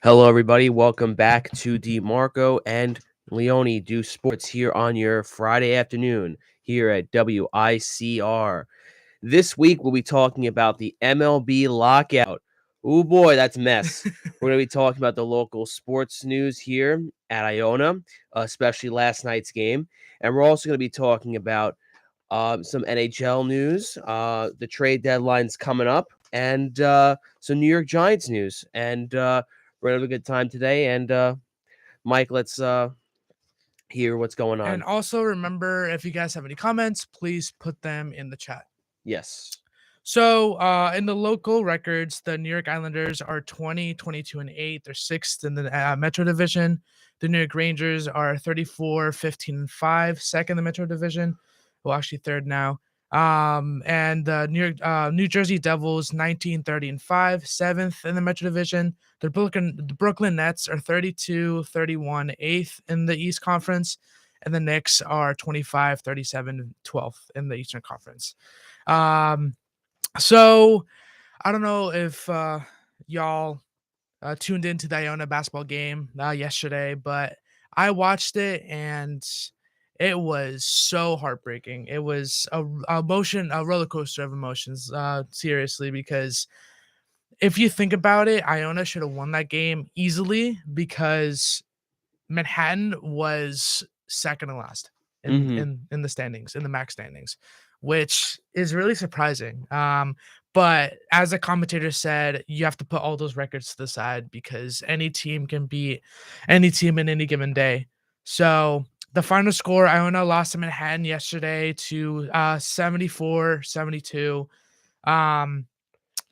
Hello, everybody. Welcome back to DeMarco and Leone Do Sports here on your Friday afternoon here at WICR. This week, we'll be talking about the MLB lockout. Oh boy, that's a mess. We're going to be talking about the local sports news here at Iona, especially last night's game. And we're also going to be talking about some NHL news, the trade deadline's coming up, and some New York Giants news. And we're going to have a good time today. And Mike, let's hear what's going And on. also remember, if you guys have any comments, please put them in the chat. Yes. So in the local records, the New York Islanders are 20, 22, and 8. They're sixth in the Metro Division. The New York Rangers are 34, 15, and 5, second in the Metro Division. Well, actually third now. And the New Jersey Devils 19, 30, and 5, seventh in the Metro Division. The Brooklyn Nets are 32, 31, eighth in the East Conference. And the Knicks are 25, 37, 12th in the Eastern Conference. So I don't know if y'all tuned into the Iona basketball game yesterday, but I watched it and it was so heartbreaking. It was a roller coaster of emotions, seriously, because if you think about it, Iona should have won that game easily because Manhattan was second to last in the standings, in the max standings, which is really surprising. But as the commentator said, you have to put all those records to the side because any team can beat any team in any given day. So the final score, Iona lost to Manhattan yesterday to 74-72.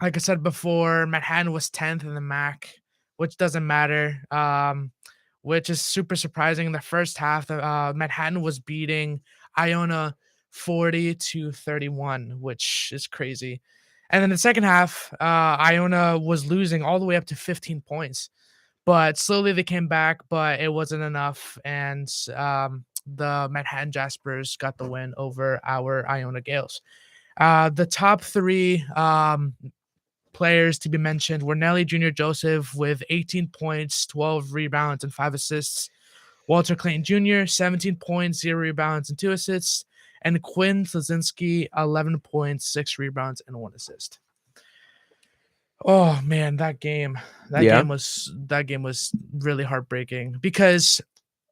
Like I said before, Manhattan was 10th in the MAC, which doesn't matter. Which is super surprising. In the first half, Manhattan was beating Iona 40-31, which is crazy. And then the second half, Iona was losing all the way up to 15 points. But slowly they came back, but it wasn't enough. And the Manhattan Jaspers got the win over our Iona Gales. The top three players to be mentioned were Nelly Jr. Joseph with 18 points, 12 rebounds, and 5 assists. Walter Clayton Jr., 17 points, 0 rebounds, and 2 assists. And Quinn Slazinski, 11 points, 6 rebounds, and 1 assist. Oh man, that game was really heartbreaking because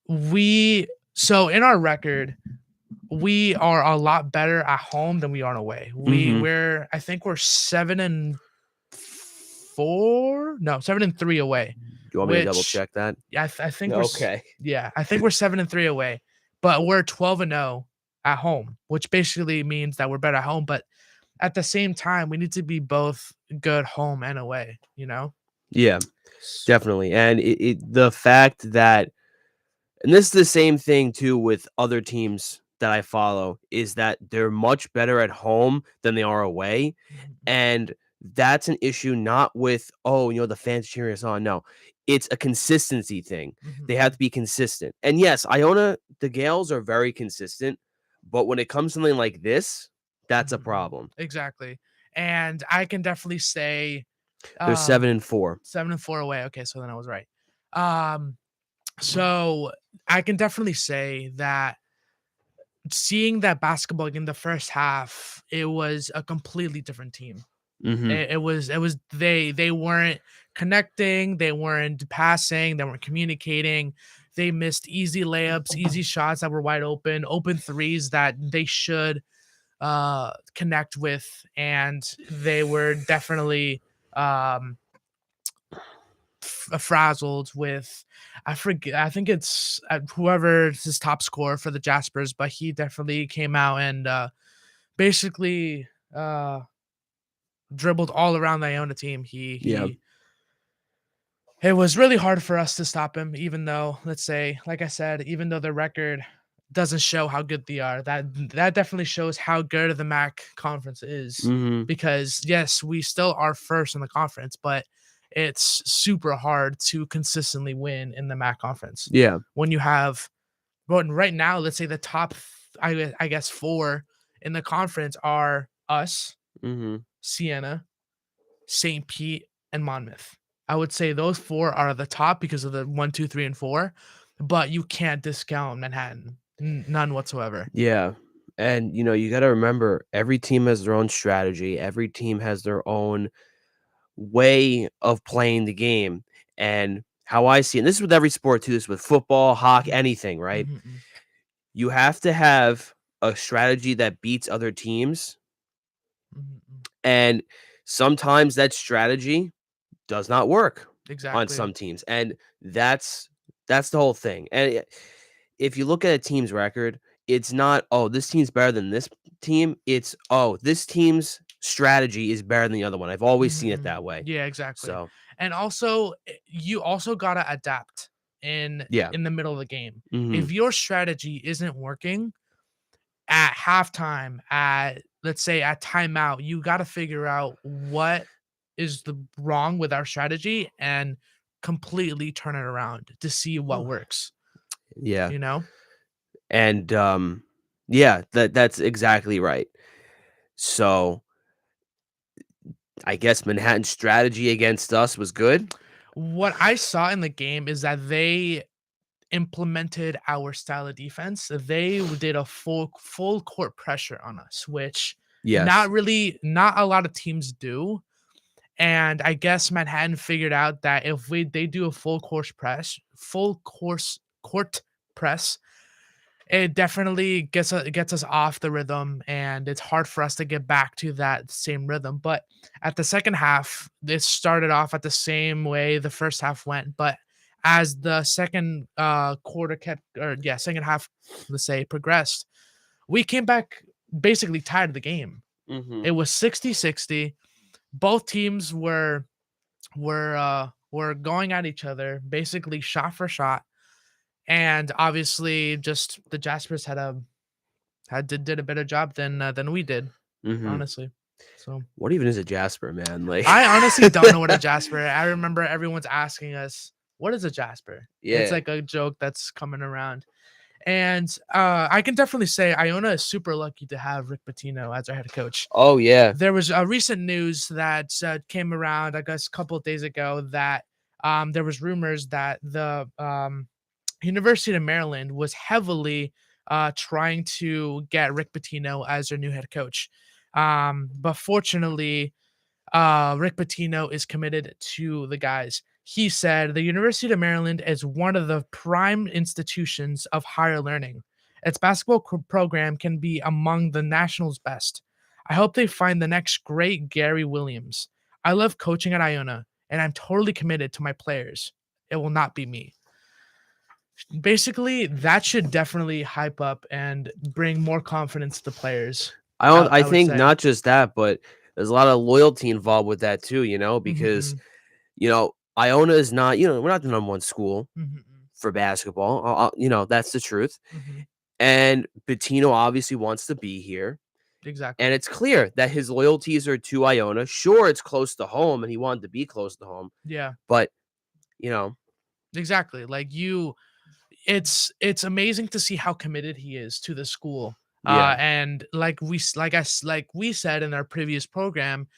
in our record, we are a lot better at home than we are away. I think we're 7-4, no, 7-3 away. Do you want me to double check that? Yeah, I think Okay. I think we're 7-3 away, but we're 12-0 at home, which basically means that we're better at home. But at the same time, we need to be both good home and away, you know? Yeah, definitely. And the fact that, and this is the same thing too with other teams that I follow, is that they're much better at home than they are away. And that's an issue not with, the fans cheering us on. No, it's a consistency thing. They have to be consistent. And yes, Iona, the Gales are very consistent, but when it comes to something like this, that's a problem. Exactly. And I can definitely say They're 7-4. 7-4 away. Okay, so then I was right. So I can definitely say that seeing that basketball game, the first half, it was a completely different team. It was they weren't connecting, they weren't passing, they weren't communicating. They missed easy layups, easy shots that were wide open threes that they should connect with, and they were definitely frazzled with, I forget, I think it's whoever's his top scorer for the Jaspers, but he definitely came out and basically dribbled all around the Iona team. It was really hard for us to stop him, even though, let's say, like I said, even though the record doesn't show how good they are, that definitely shows how good the MAC conference is. Because yes, we still are first in the conference, but it's super hard to consistently win in the MAC conference. Yeah. When you have, well, right now, let's say the top, I guess 4 in the conference are us, Siena, St. Pete, and Monmouth. I would say those 4 are the top because of the 1, 2, 3, and 4, but you can't discount Manhattan. None whatsoever. Yeah. And, you got to remember every team has their own strategy, every team has their own way of playing the game. And how I see it, and this is with every sport too, this is with football, hockey, Mhm. anything, right? Mhm, You have to have a strategy that beats other teams. mhm, mhm. And sometimes that strategy does not work on Exactly. some teams. And that's the whole thing. And if you look at a team's record, it's not, oh, this team's better than this team. It's, oh, this team's strategy is better than the other one. I've always seen it Mhm. that way. Yeah, exactly. So, And also, you also gotta adapt in yeah. in the middle of the game. Mhm. If your strategy isn't working at halftime, at let's say at timeout, you gotta figure out what is the wrong with our strategy and completely turn it around to see what works, Yeah. you know? And, yeah, that's exactly right. So, I guess Manhattan's strategy against us was good? What I saw in the game is that they implemented our style of defense. They did a full court pressure on us, which Yes. not a lot of teams do. And I guess Manhattan figured out that if they do a full court press, it definitely gets us off the rhythm, and it's hard for us to get back to that same rhythm. But at the second half, it started off at the same way the first half went, but as the second quarter kept or yeah, second half, let's say, progressed, we came back basically tied of the game. Mhm. It was 60-60. Both teams were going at each other basically shot for shot, and obviously just the Jaspers did a better job than we did, Mhm. honestly. So What even is a Jasper, man? Like I honestly don't know what a Jasper. I remember everyone's asking us, "What is a Jasper?" It's Yeah. like a joke that's coming around. And I can definitely say Iona is super lucky to have Rick Pitino as our head coach. Oh, yeah. There was a recent news that came around, I guess, a couple of days ago that there was rumors that the University of Maryland was heavily trying to get Rick Pitino as their new head coach. But fortunately, Rick Pitino is committed to the guys. He said the University of Maryland is one of the prime institutions of higher learning. Its basketball program can be among the national's best. I hope they find the next great Gary Williams. I love coaching at Iona, and I'm totally committed to my players. It will not be me. Basically, that should definitely hype up and bring more confidence to the players. I I would think say. not just that, but there's a lot of loyalty involved with that too, because, Mhm, Iona is not, we're not the number 1 school mhm, for basketball. That's the truth. mhm. And Pitino obviously wants to be here. And Exactly. it's clear that his loyalties are to Iona. Sure, it's close to home and he wanted to be close to home, Yeah, but, you know, exactly. Like it's amazing to see how committed he is to the school. yeah. And like we said in our previous program,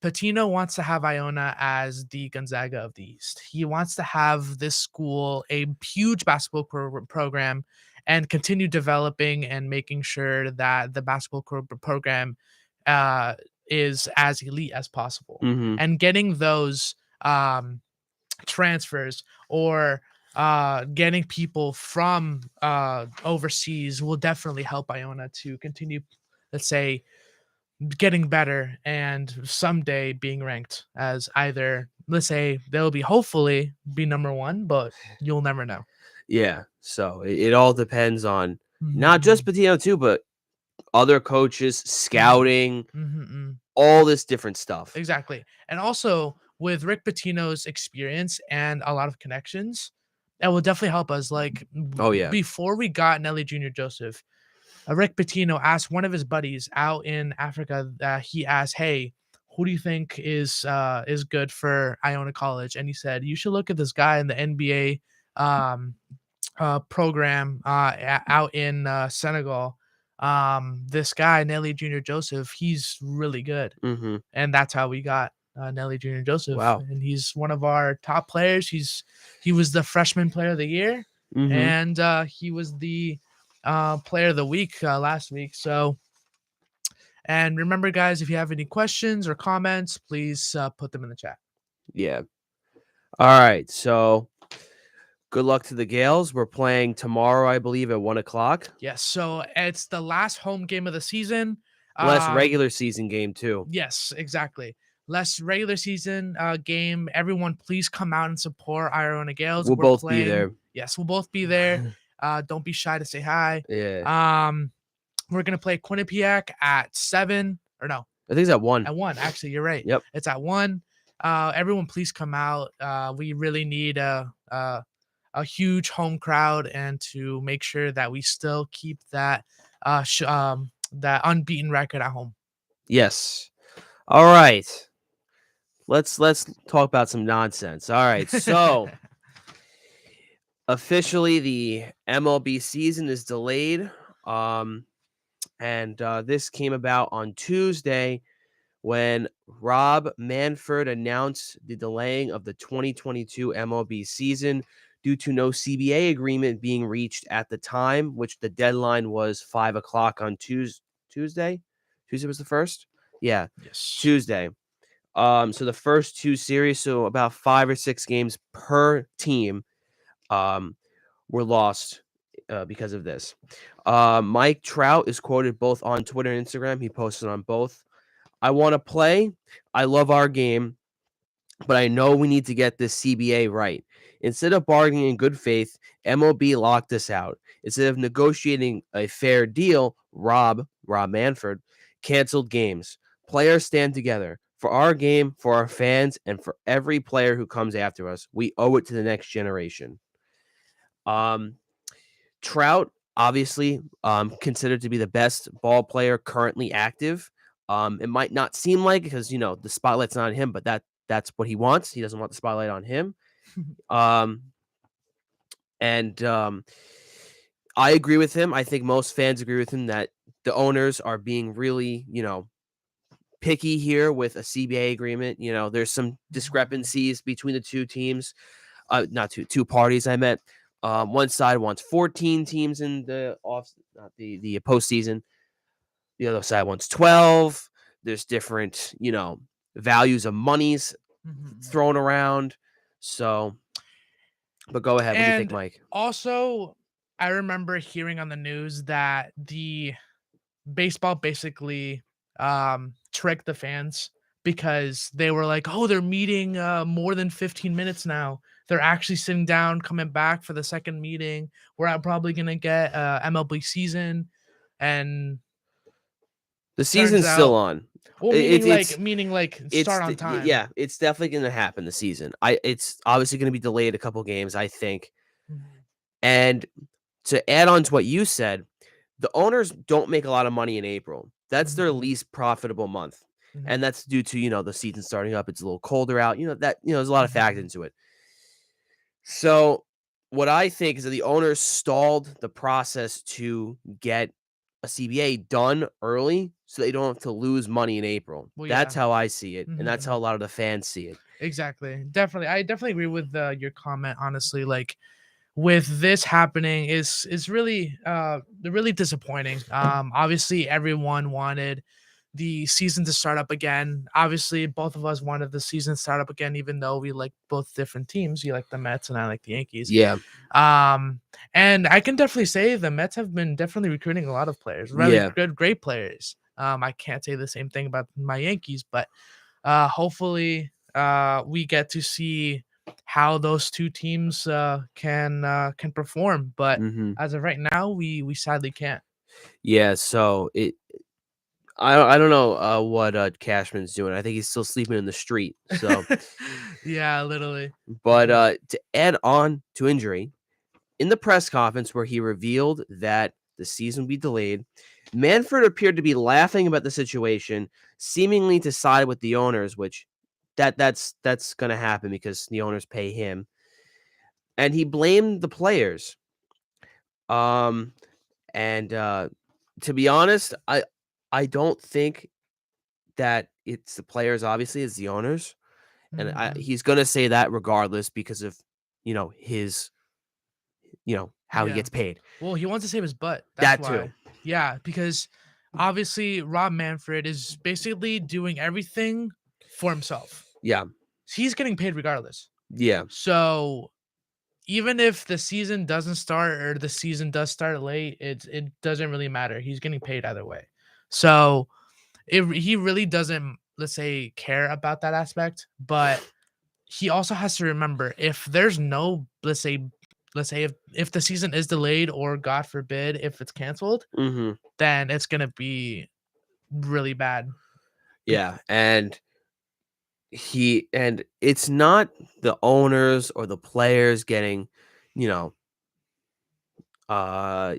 Patino wants to have Iona as the Gonzaga of the East. He wants to have this school a huge basketball program and continue developing and making sure that the basketball program uh, is as elite as possible. Mhm. And getting those um, transfers or getting people from overseas will definitely help Iona to continue, let's say, getting better and someday being ranked as either, let's say, they'll be hopefully be number one, but you'll never know. Yeah. So it all depends on not just Mhm, Patino too, but other coaches, mhm, scouting, mhm, mhm. all this different stuff. Exactly. And also with Rick Pitino's experience and a lot of connections, that will definitely help us. Like Oh, yeah. before we got Nelly Jr. Joseph, Rick Pitino asked one of his buddies out in Africa. He asked, "Hey, who do you think is good for Iona College?" And he said, "You should look at this guy in the NBA program out in Senegal. This guy Nelly Jr. Joseph, he's really good." Mhm. And that's how we got Nelly Jr. Joseph, Wow. and he's one of our top players. He was the freshman player of the year, Mm-hmm. and he was the player of the week last week. So, and remember, guys, if you have any questions or comments, please put them in the chat. Yeah. All right. So good luck to the Gales. We're playing tomorrow, I believe, at 1:00. Yes, so it's the last home game of the season. Last regular season game too. Yes, exactly. Last regular season game. Everyone, please come out and support Iona Gales. We'll We're both be playing. there. Yes, we'll both be there. Don't be shy to say hi. Yeah. We're gonna play Quinnipiac at 7 or no, I think it's at 1. at 1. Actually, you're right. Yep. It's at 1. Everyone, please come out. We really need a huge home crowd, and to make sure that we still keep that that unbeaten record at home. Yes. All right. Let's talk about some nonsense. All right. So officially the MLB season is delayed. And this came about on Tuesday when Rob Manfred announced the delaying of the 2022 MLB season due to no CBA agreement being reached at the time, which the deadline was 5:00 on Tuesday. Tuesday was the first? Yeah, Yes. Tuesday. So the first 2 series, so about 5 or 6 games per team, were lost because of this. Mike Trout is quoted both on Twitter and Instagram. He posted on both. I want to play. I love our game, but I know we need to get this CBA right. Instead of bargaining in good faith, MLB locked us out. Instead of negotiating a fair deal, Rob Manfred, canceled games. Players stand together. For our game, for our fans, and for every player who comes after us, we owe it to the next generation. Trout, obviously, considered to be the best ball player currently active. It might not seem like, because the spotlight's not on him, but that's what he wants. He doesn't want the spotlight on him. And I agree with him. I think most fans agree with him that the owners are being really, picky here with a CBA agreement. There's some discrepancies between the two teams. Not two parties, I meant. One side wants 14 teams in the not the postseason. The other side wants 12. There's different, values of monies thrown around. So, but go ahead. What do you think, And Mike? also, I remember hearing on the news that the baseball basically tricked the fans because they were like, oh, they're meeting more than 15 minutes now. They're actually sitting down, coming back for the second meeting. We're probably going to get MLB season. And The season's still on. Well, meaning like start on time. Yeah, it's definitely going to happen this season. It's obviously going to be delayed a couple games, I think. And to add on to what you said, the owners don't make a lot of money in April. That's their least profitable month. And that's due to, the season starting up. It's a little colder out. There's a lot of factors into it. So what I think is that the owners stalled the process to get a CBA done early so they don't have to lose money in April. Well, That's yeah. how I see it. And that's how a lot of the fans see it. Exactly. Definitely. I definitely agree with your comment, honestly. Like, with this happening is really really disappointing. Obviously everyone wanted the season to start up again. Obviously both of us wanted the season to start up again, even though we like both different teams. You like the Mets and I like the Yankees. Yeah. And I can definitely say the Mets have been definitely recruiting a lot of players, really great players. I can't say the same thing about my Yankees, but hopefully we get to see how those two teams can perform, but as of right now, we sadly can't. Yeah, so I don't know what Cashman's doing. I think he's still sleeping in the street. So Yeah, literally. but to add on to injury, in the press conference where he revealed that the season would be delayed, Manfred appeared to be laughing about the situation, seemingly to side with the owners, which that's going to happen because the owners pay him. And he blamed the players. And to be honest, I don't think that it's the players, obviously, it's the owners, and Mhm. he's gonna say that regardless because of, his how he Yeah. gets paid. Well, he wants to save his butt. That's That too. why. Yeah, because obviously Rob Manfred is basically doing everything for himself. Yeah. He's getting paid regardless. Yeah. So even if the season doesn't start or the season does start late, it doesn't really matter. He's getting paid either way. So he really doesn't, let's say, care about that aspect. But he also has to remember, if there's no, let's say if the season is delayed, or God forbid if it's canceled, Mhm. then it's gonna be really bad. Yeah, and it's not the owners or the players you know, uh,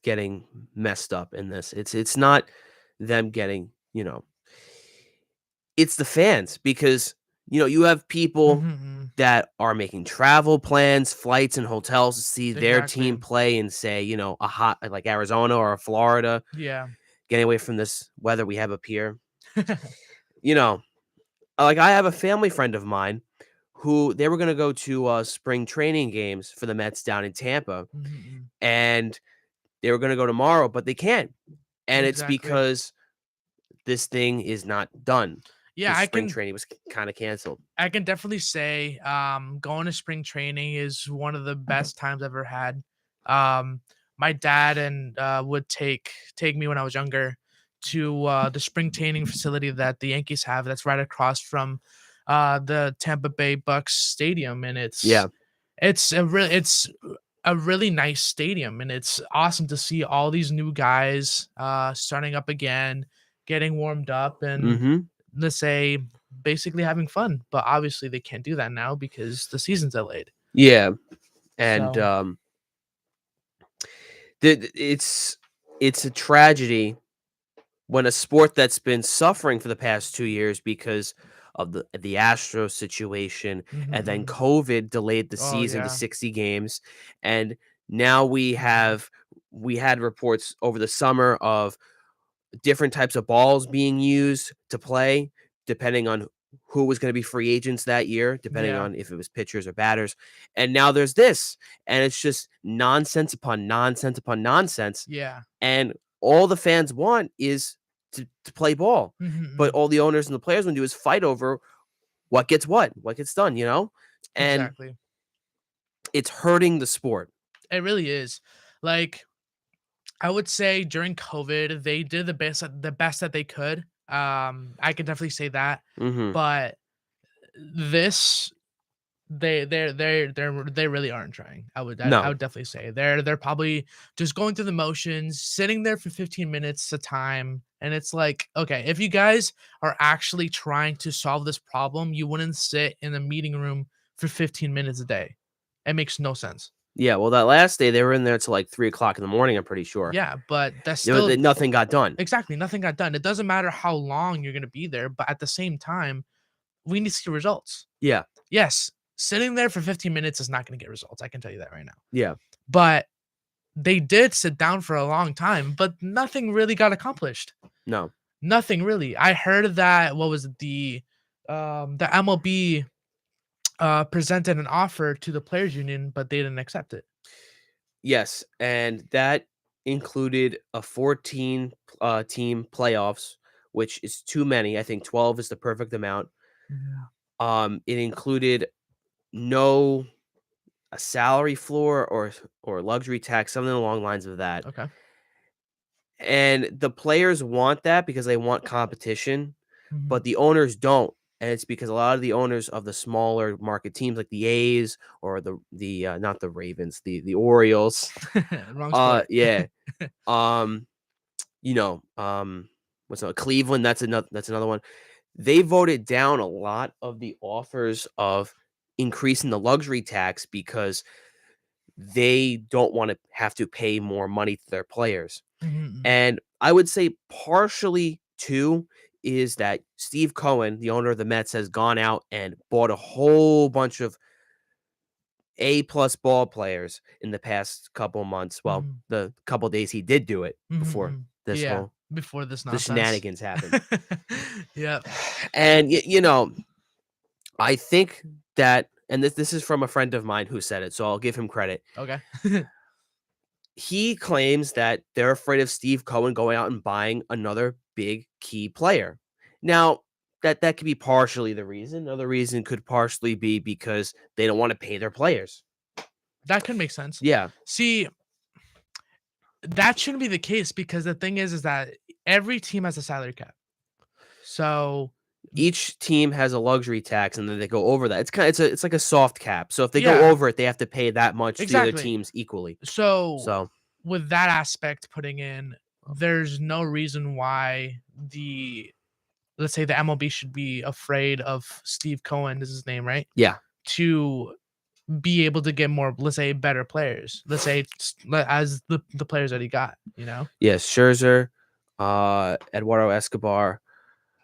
getting messed up in this. It's not them getting, it's the fans because, you have people Mhm. that are making travel plans, flights, and hotels to see their Exactly. team play in, say, a hot like Arizona or Florida, Yeah. getting away from this weather we have up here. You know, like I have a family friend of mine who they were gonna go to spring training games for the Mets down in Tampa, Mhm. and they were gonna go tomorrow, but they can't. And it's Exactly. because this thing is not done. Yeah, This I spring can training was kind of canceled. I can definitely say, going to spring training is one of the best times I've ever had. Um, my dad and would take me when I was younger to the spring training facility that the Yankees have. That's right across from the Tampa Bay Bucks stadium, and Yeah. it's a really nice stadium, and it's awesome to see all these new guys starting up again, getting warmed up, and Mhm. let's say basically having fun. But obviously they can't do that now because the season's delayed. Yeah. And So it's a tragedy when a sport that's been suffering for the past 2 years because of the Astros situation, and then mhm. COVID delayed the Oh season to yeah. 60 games, and now Mhm. we had reports over the summer of different types of balls being used to play, depending on who was gonna be free agents that year, depending Yeah. on if it was pitchers or batters, and now there's this, and it's just nonsense upon nonsense upon nonsense, Yeah. and all the fans want is to play ball, but Mhm. all the owners and the players wanna do is fight over what gets done, you know? And Exactly. it's hurting the sport. It really is. Like, I would say during COVID, they did the best that they could. I can definitely say that. Mhm. But this they really aren't trying. I No. would definitely say they're probably just going through the motions, sitting there for 15 minutes a time, and it's like, okay, if you guys are actually trying to solve this problem, you wouldn't sit in the meeting room for 15 minutes a day. It makes no sense. Yeah, well, that last day, they were in there till, like, 3 o'clock in the morning, I'm pretty sure. Yeah, but that's You know, still nothing got done. exactly nothing got done. It doesn't matter how long you're gonna be there, but at the same time, we need to see results. Yeah, Yes, sitting there for 15 minutes is not gonna get results. I can tell you that right now. yeah. But they did sit down for a long time, but nothing really got accomplished. No. Nothing really. I heard that what was it, the MLB presented an offer to the players union, but they didn't accept it. Yes, and that included a 14, team playoffs, which is too many. I think 12 is the perfect amount. Yeah. It included no a salary floor or luxury tax, something along the lines of that. Okay. And the players want that because they want competition, Mhm. but the owners don't. And it's because a lot of the owners of the smaller market teams like the A's or not the Ravens, the Orioles. Wrong sport. Yeah. Um, what's that? Cleveland, that's another one. They voted down a lot of the offers of increasing the luxury tax because they don't want to have to pay more money to their players. Mhm. And I would say partially too is that Steve Cohen, the owner of the Mets, has gone out and bought a whole bunch of A-plus ball players in the past couple months. Well, Mhm. the couple days he did do it before Mhm. this Yeah. whole before this the nonsense. shenanigans happened. Yeah. And I think that, and this is from a friend of mine who said it, so I'll give him credit. Okay. He claims that they're afraid of Steve Cohen going out and buying another big key player. Now, that could be partially the reason. Another reason could partially be because they don't want to pay their players. That could make sense. Yeah. See, that shouldn't be the case because the thing is that every team has a salary cap. So Each team has a luxury tax, and then they go over that. It's like a soft cap. So if they Yeah. go over it, they have to pay that much to the other Exactly. teams equally. So So with that aspect putting in, there's no reason why let's say the MLB should be afraid of Steve Cohen, is his name, right? yeah. To be able to get more, let's say, better players. Let's say as the players that he got, Yes, Scherzer, Eduardo Escobar,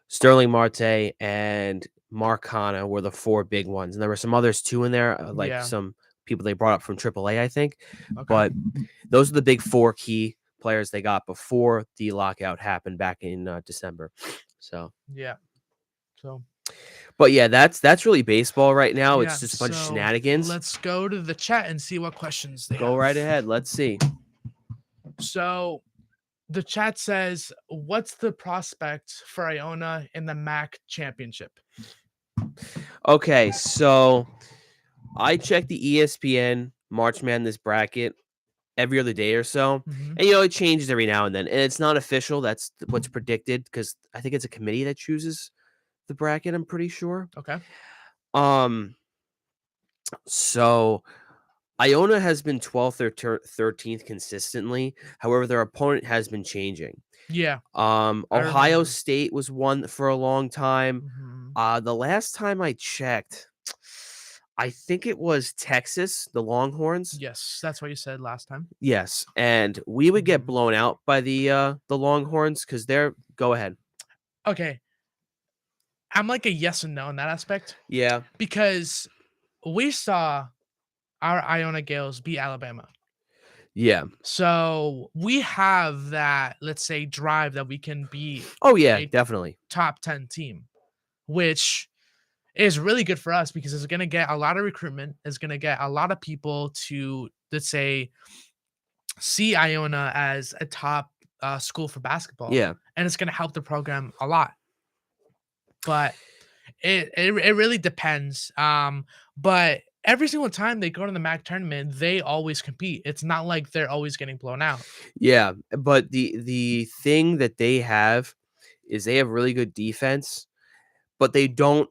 Sterling Marte, and Mark Hanna were the 4 big ones, and there were some others too in there, like Yeah. some people they brought up from AAA, I think. Okay. But those are the big 4 key players they got before the lockout happened back in December. So Yeah. So but yeah, that's really baseball right now. yeah, It's just a bunch of so shenanigans. let's go to the chat and see what questions they Go have. right ahead. Let's see. So the chat says, what's the prospect for Iona in the MAC championship? Okay, so I check the ESPN March Madness bracket every other day or so. Mhm. And it changes every now and then. And it's not official. That's what's predicted because I think it's a committee that chooses the bracket, I'm pretty sure. Okay. So Iona has been 12th or 13th consistently. However, their opponent has been changing. Yeah. Ohio remember. State was one for a long time. Mhm. The last time I checked, I think it was Texas, the Longhorns. Yes, that's what you said last time. Yes, and we would get Mhm. blown out by the Longhorns because they're go ahead. Okay. I'm like a yes and no in that aspect Yeah, because we saw our Iona Gales beat Alabama. yeah. So we have that, let's say, drive that we can beat Oh yeah, a definitely. top 10 team, which is really good for us because it's going to get a lot of recruitment. It's going to get a lot of people to, let's say, see Iona as a top school for basketball. Yeah, And it's going to help the program a lot. But it really depends. But every single time they go to the MAC tournament, they always compete. It's not like they're always getting blown out. yeah. But the thing that they have is they have really good defense, but they don't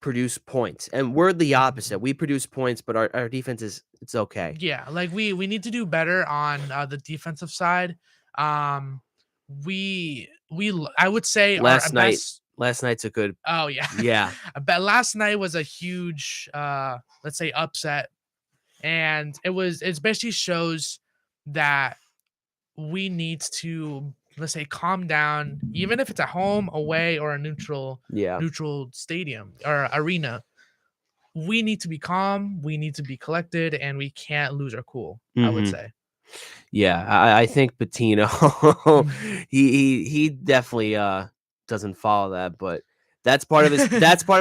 produce points. And we're the opposite. We produce points, but our defense it's okay. Yeah, like we need to do better on the defensive side. I would say our best. Last night's a good. Oh yeah, Yeah. But last night was a huge, let's say, upset, and it basically shows that we need to, let's say, calm down, even if it's at home, away, or a neutral Yeah. stadium or arena. We need to be calm. We need to be collected, and we can't lose our cool. I would Mhm. say. Yeah, I think Patino, Mhm. he definitely doesn't follow that, but that's part of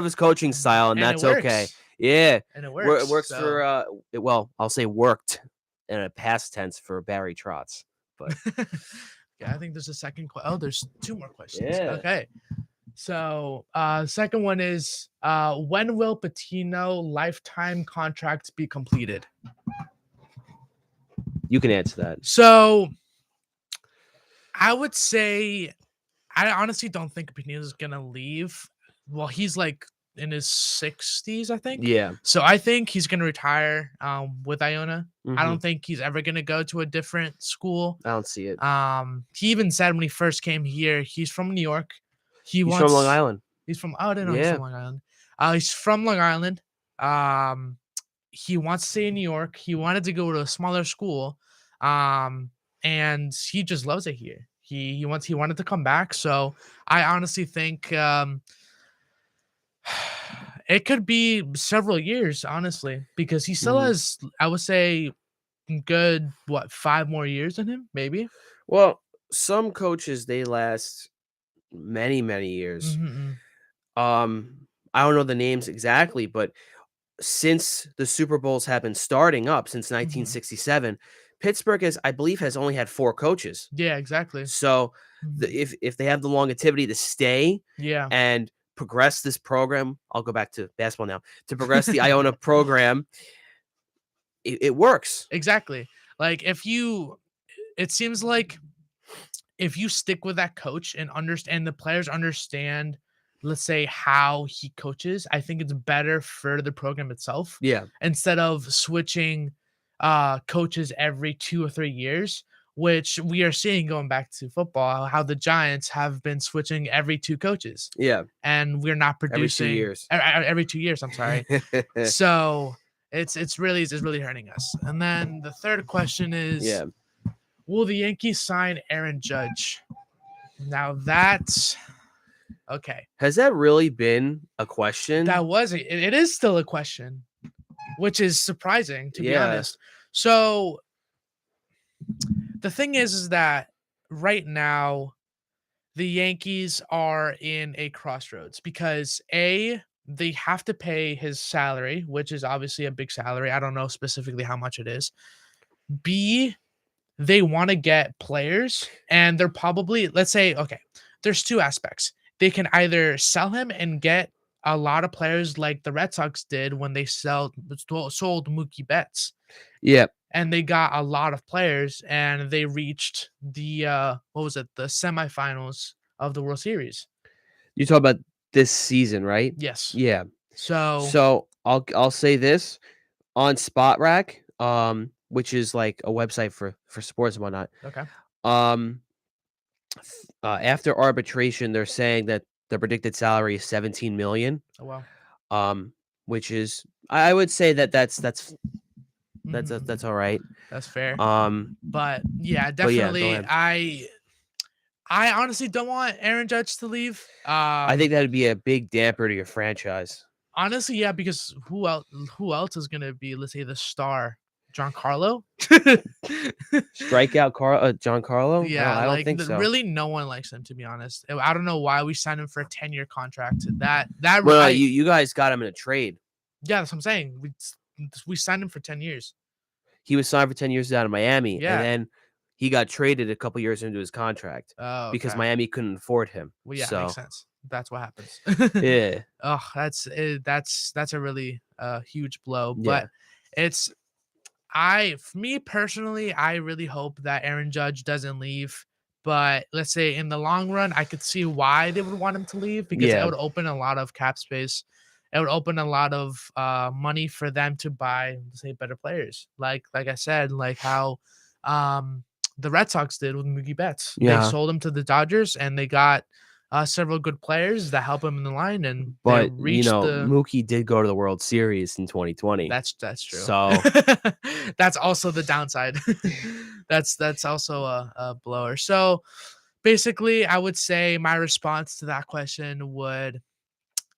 his coaching style, and that's it okay. works. Yeah, And it works. works So. for well, I'll say worked in a past tense for Barry Trotz, but Yeah, I think there's a second. There's 2 more questions. Yeah. Okay. So, second one is, when will Patino lifetime contract be completed? you can answer that. So, I would say, I honestly don't think Patino's gonna leave. Well, he's like in his 60s, I think. Yeah. So I think he's gonna retire with Iona. I Mhm. don't think he's ever gonna go to a different school. I don't see it. He even said when he first came here, he's from New York. He's from Long Island. He's from, oh, I didn't know he's Yeah. from Long Island. He's from Long Island. He wants to stay in New York. He wanted to go to a smaller school. And he just loves it here. He wanted to come back. So I honestly think it could be several years, honestly, because he still Mhm. has, I would say, good 5 more years in him, maybe. Well, some coaches, they last many, many years. Mhm. I don't know the names exactly, but since the Super Bowls have been starting up since Mhm. 1967, Pittsburgh I believe, has only had 4 coaches. Yeah, exactly. So, Mhm. if they have the longevity to stay Yeah. and progress this program, I'll go back to basketball now, to progress the Iona program, it works. Exactly. Like, it seems like if you stick with that coach and understand the players understand, let's say, how he coaches, I think it's better for the program itself Yeah. instead of switching coaches every 2 or 3 years, which we are seeing going back to football, how the Giants have been switching every 2 coaches Yeah. and we're not Every 2 producing years. every 2 years. I'm sorry. So it's really hurting us. And then the third question is, Yeah. will the Yankees sign Aaron Judge? Now that's okay. Has that really been a question? It is still a question, which is surprising to be Yeah. honest. So the thing is that right now the Yankees are in a crossroads because they have to pay his salary, which is obviously a big salary. I don't know specifically how much it is. B, they want to get players and they're probably, let's say, okay, there's two aspects. They can either sell him and get a lot of players like the Red Sox did when they sold Mookie Betts, Yeah. and they got a lot of players and they reached the what was it, the semifinals of the World Series. You talk about this season, right? Yes. Yeah. So So, I'll say this, on Spot Rack, which is like a website for sports and whatnot, okay. um, after arbitration, they're saying that the predicted salary is 17,000,000, Oh wow. um, which is, I would say that Mhm. that's alright. That's fair. Um, But yeah, but yeah, go definitely ahead. I honestly don't want Aaron Judge to leave. I think that'd be a big damper to your franchise. Honestly, yeah, because who else is gonna be, let's say, the star? Giancarlo? Strikeout Giancarlo? Yeah, I don't like think so. really no one likes him, to be honest. I don't know why we signed him for a 10-year contract. That Well, no, I you guys got him in a trade. Yeah, that's what I'm saying. We signed him for 10 years. He was signed for 10 years down in Miami, and Yeah. then he got traded a couple years into his contract Oh, because okay. Miami couldn't afford him. Well, yeah, makes So, sense. That's what happens. yeah, Oh, that's a really huge blow. But yeah, it's for me personally, I really hope that Aaron Judge doesn't leave. But let's say in the long run, I could see why they would want him to leave because it yeah, would open a lot of cap space. It would open a lot of money for them to buy, let's say, better players. Like I said, like how um, the Red Sox did with Mookie Betts. They yeah. sold him to the Dodgers, and they got several good players that help him in the line, and they But, reached the. Mookie did go to the World Series in 2020. That's true. So, That's also the downside. That's also a blower. So basically, I would say my response to that question would,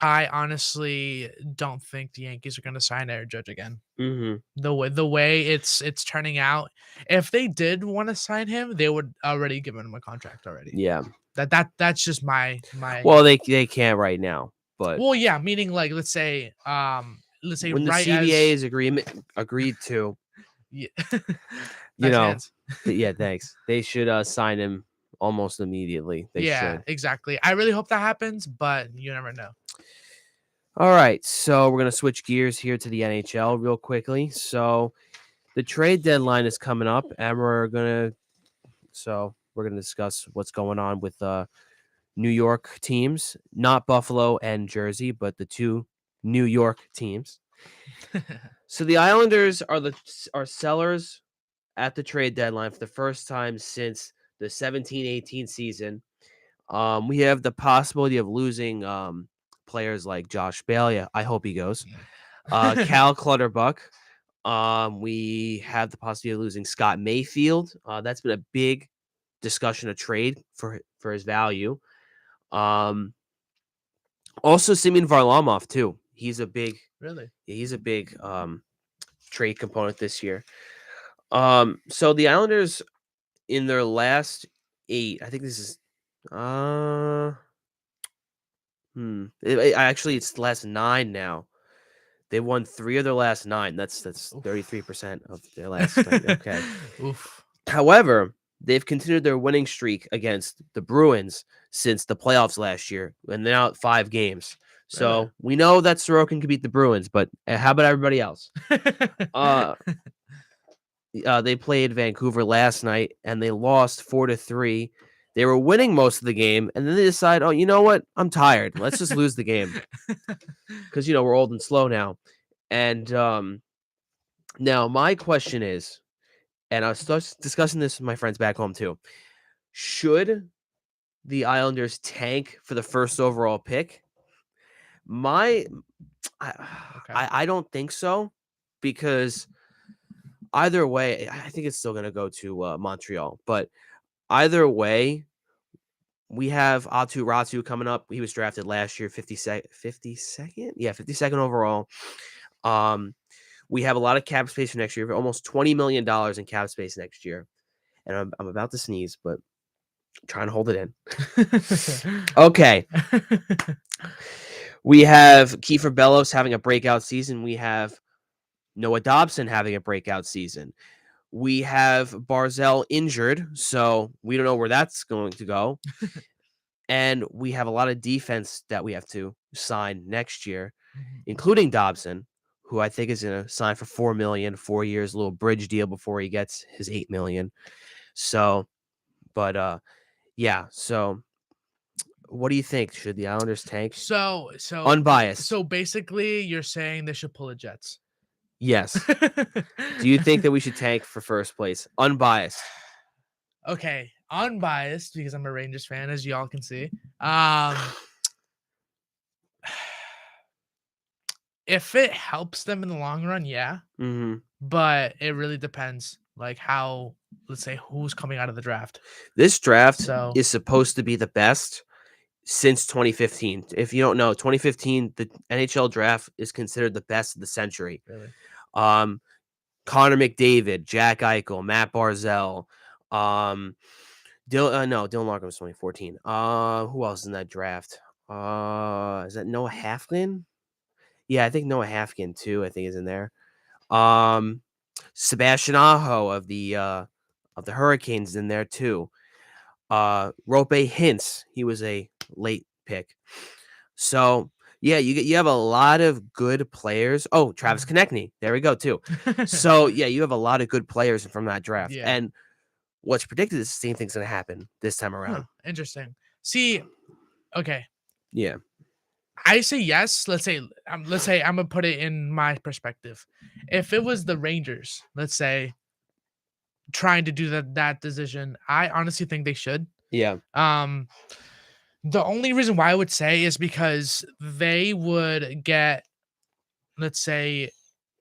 I honestly don't think the Yankees are going to sign Aaron Judge again. mhm, The way it's turning out, if they did want to sign him, they would already given him a contract already. yeah. That's just my. Well, they can't right now, but Well, yeah, meaning like let's say when the right CBA as. is agreed to, Yeah. you Nice know, hands. yeah, thanks. They should sign him almost immediately. They Yeah, should. exactly. I really hope that happens, but you never know. All right, so we're gonna switch gears here to the NHL real quickly. So the trade deadline is coming up, and we're gonna discuss what's going on with New York teams, not Buffalo and Jersey, but the two New York teams. So the Islanders are sellers at the trade deadline for the first time since the 17-18 season. We have the possibility of losing players like Josh Bailey. I hope he goes. Cal Clutterbuck. We have the possibility of losing Scott Mayfield. That's been a big discussion of trade for his value. Also Simeon Varlamov too. Really? He's a big trade component this year. So the Islanders in their last 8. I think this is actually it's the last 9 now. They won 3 of their last 9. That's Oof. 33% of their last 9. Okay. Oof. However, they've continued their winning streak against the Bruins since the playoffs last year, and they're now at 5 games. So Really? we know that Sorokin can beat the Bruins, but how about everybody else? They played Vancouver last night, and they lost 4-3. They were winning most of the game, and then they decide, oh, you know what? I'm tired. Let's just lose the game because we're old and slow now. And now my question is, and I was discussing this with my friends back home too. Should the Islanders tank for the first overall pick? I don't think so, because either way, I think it's still going to go to Montreal. But either way, we have Atu Ratu coming up. He was drafted last year, 52nd? Yeah, 52nd overall. We have a lot of cap space for next year, almost $20 million in cap space next year. And I'm about to sneeze, but I'm trying to hold it in. Okay. We have Kiefer Bellows having a breakout season. We have Noah Dobson having a breakout season. We have Barzell injured, so we don't know where that's going to go. And we have a lot of defense that we have to sign next year, including Dobson, who I think is going to sign for $4 million, 4 years, a little bridge deal before he gets his $8 million. So, but yeah. So, what do you think? Should the Islanders tank? So Unbiased. So basically, you're saying they should pull the Jets. Yes. Do you think that we should tank for first place? Unbiased. Okay, unbiased because I'm a Rangers fan, as y'all can see. If it helps them in the long run, yeah. Mm-hmm. But it really depends, like how, let's say, who's coming out of the draft. This draft is supposed to be the best since 2015. If you don't know, 2015, the NHL draft is considered the best of the century. Really? Connor McDavid, Jack Eichel, Matt Barzell, Dylan Larkin was 2014. Who else is in that draft? Is that Noah Halfkin? Yeah, I think Noah Halfkin too. I think is in there. Sebastian Aho of the Hurricanes is in there too. Rope Hintz, he was a late pick. So yeah, you have a lot of good players. Oh, Travis Konechny, there we go too. So yeah, you have a lot of good players from that draft. Yeah. And what's predicted is the same thing's going to happen this time around. Interesting. See, okay. Yeah. I say yes. Let's say I'm gonna put it in my perspective. If it was the Rangers, let's say, trying to do that decision, I honestly think they should. Yeah. The only reason why I would say is because they would get, let's say,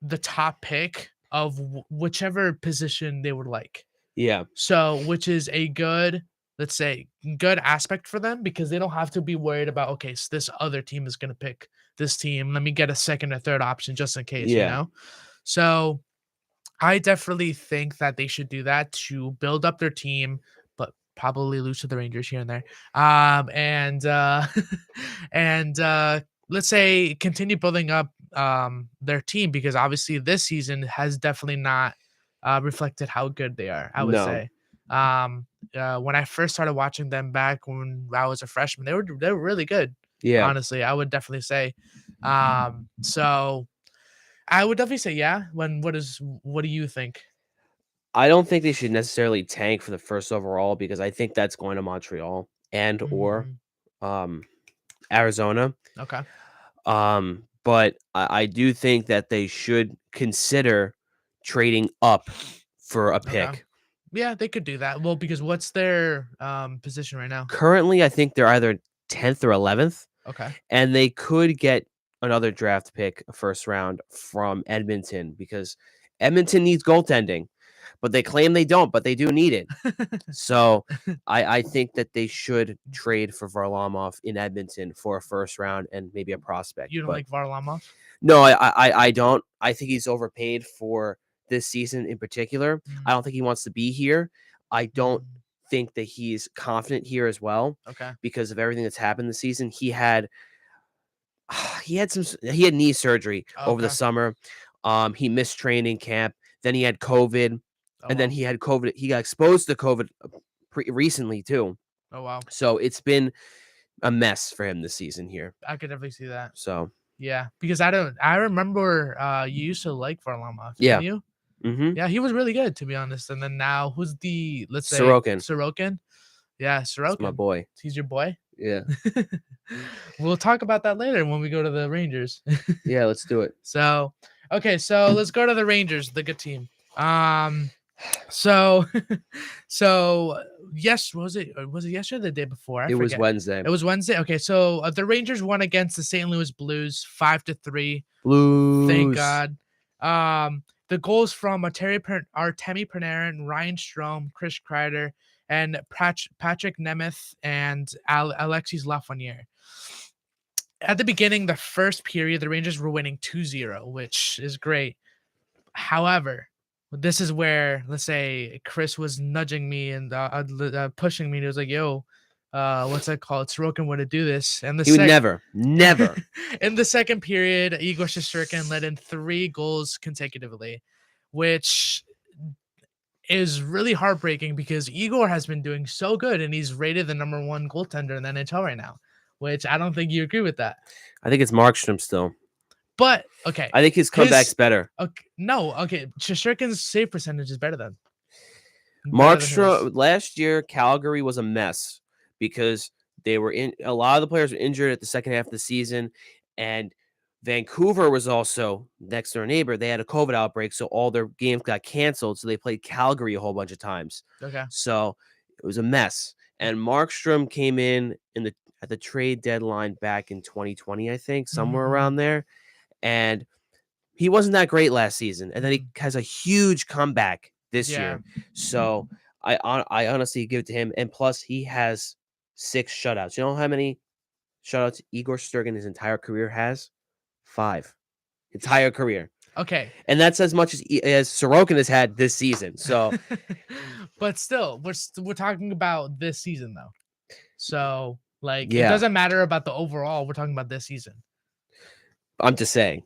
the top pick of whichever position they would like. Yeah. So, which is a good, let's say, good aspect for them because they don't have to be worried about, okay, so this other team is going to pick this team. Let me get a second or third option just in case, So I definitely think that they should do that to build up their team, but probably lose to the Rangers here and there. And let's say continue building up their team because obviously this season has definitely not reflected how good they are, I would say. When I first started watching them back when I was a freshman, they were really good. Yeah. Honestly, I would definitely say. So I would definitely say yeah. What do you think? I don't think they should necessarily tank for the first overall because I think that's going to Montreal and or Arizona. Okay. But I do think that they should consider trading up for a pick. Okay. Yeah, they could do that. Well, because what's their position right now? Currently, I think they're either 10th or 11th. Okay. And they could get another draft pick, a first round from Edmonton because Edmonton needs goaltending, but they claim they don't, but they do need it. So I think that they should trade for Varlamov in Edmonton for a first round and maybe a prospect. You don't like Varlamov? No, I don't. I think he's overpaid for this season in particular. I don't think he wants to be here. I don't think that he's confident here as well Okay. because of everything that's happened this season. He had knee surgery over the Okay. summer. He missed training camp. Then he had COVID, Oh and then wow. he had COVID. He got exposed to COVID recently too. Oh wow. So it's been a mess for him this season here. I could definitely see that. So Yeah, because I remember you used to like Varlamov, yeah, didn't you? mm-hmm. Yeah, he was really good, to be honest. And then now, who's the, let's say, Sorokin, Sorokin? Yeah, it's my Sorokin. boy. He's your boy. Yeah, We'll talk about that later when we go to the Rangers. yeah. Let's do it. So, okay, so let's go to the Rangers, the good team. So, so yes, was it yesterday or the day before? I It was forget. Wednesday. It was Wednesday. Okay, so the Rangers won against the St. Louis Blues 5-3. Blues. Thank God. The goals from Artemi Panarin, Ryan Strome, Chris Kreider, and Patrick Nemeth and Alexis Lafreniere. At the beginning, the first period, the Rangers were winning 2-0, which is great. However, this is where, let's say, Chris was nudging me and pushing me. And he was like, "Yo, what's that called? Sorokin would do this." And He would never. In the second period, Igor Shesterkin led in 3 goals consecutively, which is really heartbreaking because Igor has been doing so good and he's rated the number 1 goaltender in the NHL right now, which I don't think you agree with that. I think it's Markstrom still. But okay, I think his comeback's better. Okay, no, okay, Shesterkin's save percentage is better than Markstrom. Last year, Calgary was a mess because they were in. A lot of the players were injured at the second half of the season, and Vancouver was also next door neighbor. They had a COVID outbreak, so all their games got canceled. So they played Calgary a whole bunch of times. Okay. So it was a mess. And Markstrom came in at the trade deadline back in 2020, I think, somewhere around there. And he wasn't that great last season. And then he has a huge comeback this year. So I honestly give it to him. And plus, he has 6 shutouts. You know how many shutouts Igor Shesterkin his entire career has? 5. Entire career. Okay. And that's as much as Sorokin has had this season. So, but still, we're talking about this season though. So, like, yeah. It doesn't matter about the overall. We're talking about this season. I'm just saying.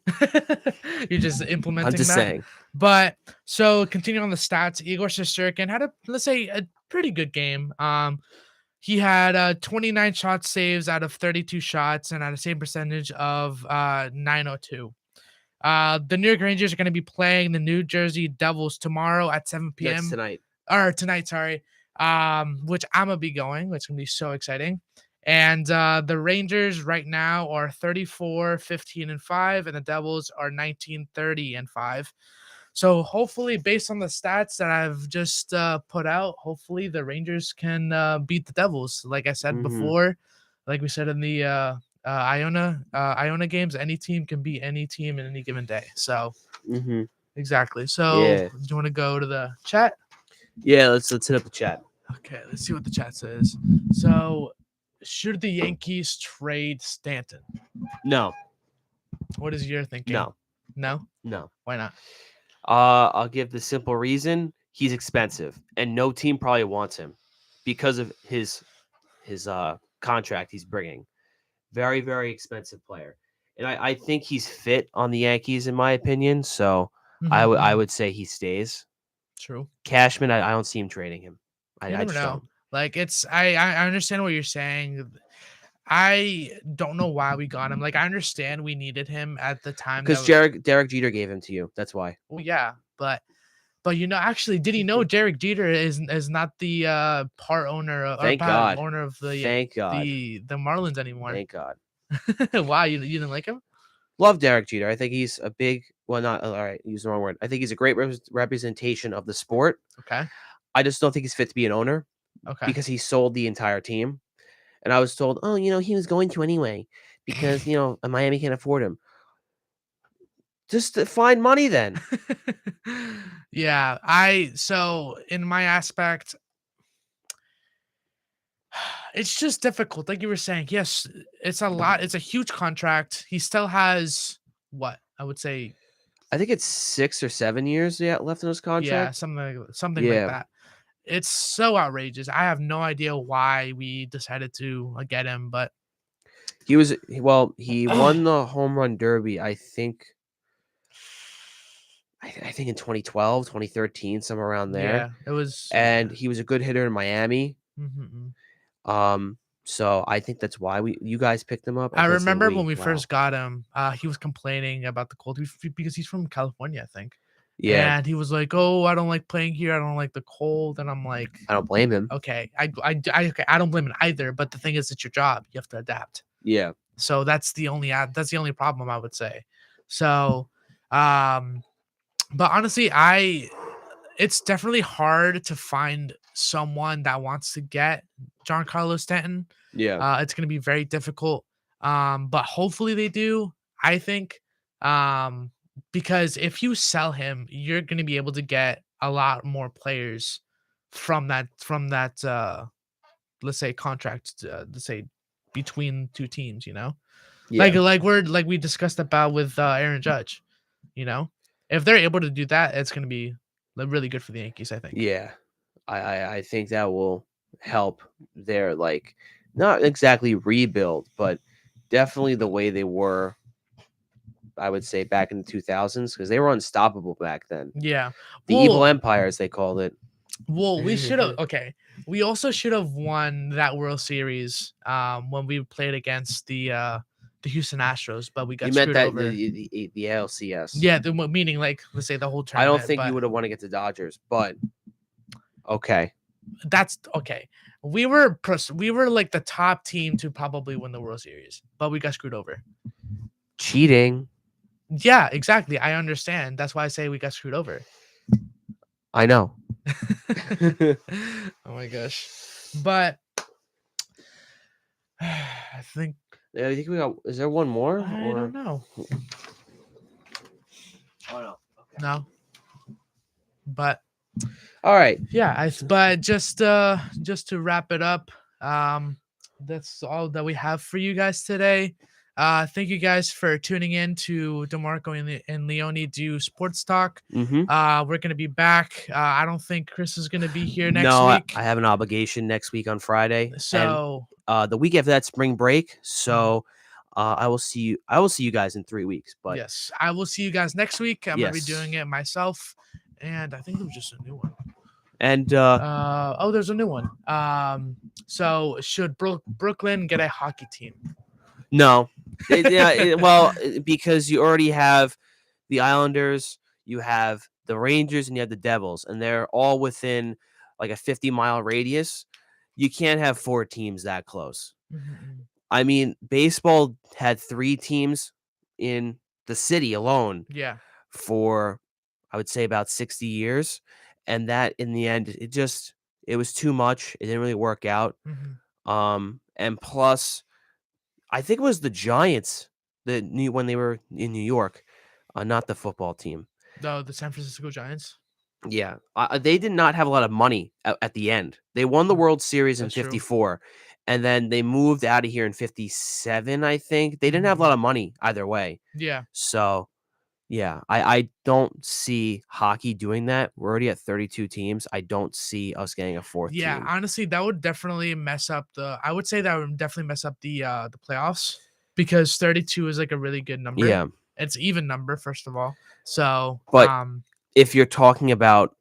You're just implementing I'm just that. saying. But so continuing on the stats, Igor Shesterkin had a pretty good game. He had 29 shot saves out of 32 shots and had a save percentage of 902. The New York Rangers are going to be playing the New Jersey Devils tomorrow at 7 p.m. Tonight, sorry. Which I'm gonna be going, which is gonna be so exciting. And the Rangers right now are 34-15-5, and the Devils are 19-30-5. So hopefully, based on the stats that I've just put out, hopefully the Rangers can beat the Devils. Like I said before, like we said in the Iona games, any team can beat any team in any given day. So exactly. So do you want to go to the chat? Yeah, let's hit up the chat. Okay, let's see what the chat says. So, should the Yankees trade Stanton? No. What is your thinking? No. Why not? I'll give the simple reason: he's expensive, and no team probably wants him because of his contract he's bringing. Very, very expensive player, and I think he's fit on the Yankees, in my opinion. So I would say he stays. True. Cashman, I don't see him trading him. I never just know. don't. Like I understand what you're saying. I don't know why we got him. Like I understand we needed him at the time because Derek Jeter gave him to you. That's why. Well, yeah, but actually, did he know Derek Jeter is not the part owner of owner of the the Marlins anymore? Thank God. Why you didn't like him? Love Derek Jeter. I think he's a big, not all right. Use the wrong word. I think he's a great representation of the sport. Okay. I just don't think he's fit to be an owner. Okay. Because he sold the entire team, and I was told, he was going to anyway because Miami can't afford him. Just to find money then. Yeah, so in my aspect, it's just difficult. Like you were saying, yes, it's a lot. It's a huge contract. He still has what I would say. I think it's 6 or 7 years left in his contract. Yeah, something like that. it's so outrageous. I have no idea why we decided to get him, but He won the home run derby, I think. I think in 2012, 2013, somewhere around there. yeah, it was. And he was a good hitter in Miami. So I think that's why you guys picked him up. I can't say remember when we Wow. first got him, he was complaining about the cold because he's from California, I think. Yeah, And he was like, "Oh, I don't like playing here. I don't like the cold." And I'm like, I don't blame him. "Okay, okay, I don't blame it either. But the thing is, it's your job. You have to adapt." Yeah, So that's the only problem I would say. So, but honestly, it's definitely hard to find someone that wants to get Giancarlo Stanton. yeah, It's going to be very difficult. But hopefully they do. I think, because if you sell him, you're going to be able to get a lot more players from that let's say contract, let's say between two teams, yeah, like we discussed about with Aaron Judge, if they're able to do that, it's going to be really good for the Yankees, I think. yeah. I think that will help their not exactly rebuild, but definitely the way they were. I would say back in the 2000s because they were unstoppable back then. Yeah. The evil Well, empire, as they called it. well, we should have. Okay, we also should have won that World Series when we played against the Houston Astros, but we You got meant screwed that over. the ALCS. Yeah, meaning like let's say the whole I tournament. don't think you but would have won against the Dodgers, but okay. That's okay. We were like the top team to probably win the World Series, but we got screwed over. Cheating. Yeah, exactly. I understand. That's why I say we got screwed over. I know. Oh my gosh. But I think I think we got. Is there one more? I don't know. Oh no. Okay. No. But All right. yeah, but just to wrap it up, that's all that we have for you guys today. Thank you guys for tuning in to DeMarco and Leone do sports talk. Mm-hmm. We're gonna be back. I don't think Chris is gonna be here next No, week. I have an obligation next week on Friday. So and, the week after that, spring break. So I will see you. I will see you guys in 3 weeks. But yes, I will see you guys next week. I'm gonna be Yes. doing it myself, and I think there was just a new one. and There's a new one. So should Brooklyn get a hockey team? no, because you already have the Islanders, you have the Rangers, and you have the Devils, and they're all within like a 50-mile radius. You can't have 4 teams that close. I mean, baseball had 3 teams in the city alone Yeah. for, I would say, about 60 years. And that in the end, it was too much. It didn't really work out. And plus, I think it was the Giants when they were in New York, not the football team. The San Francisco Giants. Yeah, they did not have a lot of money at the end. They won the World Series in That's true. '54, and then they moved out of here in '57. I think they didn't have a lot of money either way. Yeah. So, yeah, I don't see hockey doing that. We're already at 32 teams. I don't see us getting a 4th Yeah, team. honestly, that would definitely mess up I would say that would definitely mess up the playoffs because 32 is like a really good number. Yeah, It's even number, first of all. So, but if you're talking about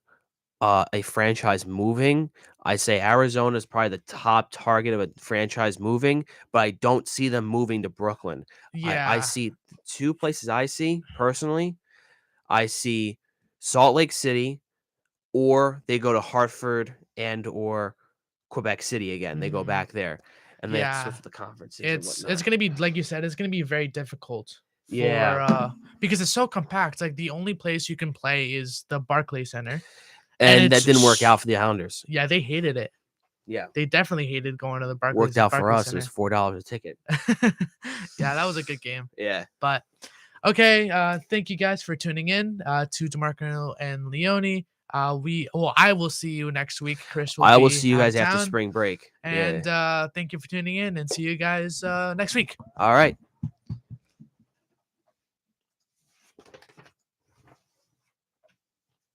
a franchise moving, I say Arizona is probably the top target of a franchise moving, but I don't see them moving to Brooklyn. yeah. I see 2 places I see personally. I see Salt Lake City, or they go to Hartford and or Quebec City again. They go back there, and they have to switch with the conferences. It's gonna be like you said. It's gonna be very difficult. Yeah. Because it's so compact. Like the only place you can play is the Barclays Center, and that didn't work out for the Islanders. Yeah, they hated it. Yeah, they definitely hated going to the Barclays. Worked out for us. Center. It was $4 a ticket. Yeah, that was a good game. Yeah, but okay. Thank you guys for tuning in to DeMarco and Leone. I will see you next week. Chris will. I will see you guys after spring break. And thank you for tuning in, and see you guys next week. All right.